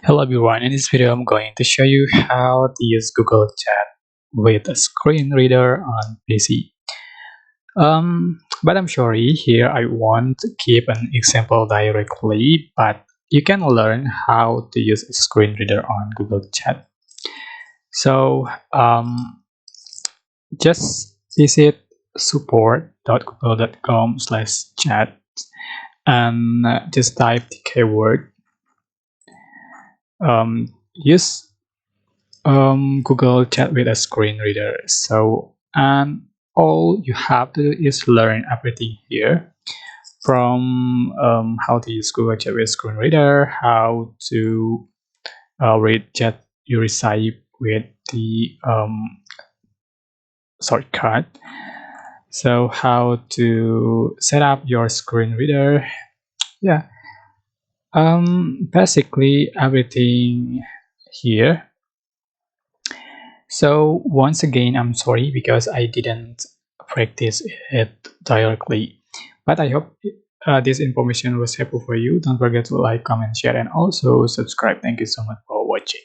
Hello everyone, in this video I'm going to show you how to use Google Chat with a screen reader on PC. But I'm sorry, here I won't give an example directly, but you can learn how to use a screen reader on Google Chat. So just visit support.google.com/chat and just type the keyword. Use Google Chat with a screen reader. And all you have to do is learn everything here from how to use Google Chat with a screen reader, how to read chat you receive with the shortcut, so how to set up your screen reader. Yeah, basically everything here. So once again, I'm sorry because I didn't practice it directly. But I hope this information was helpful for you. Don't forget to like, comment, share, and also subscribe. Thank you so much for watching.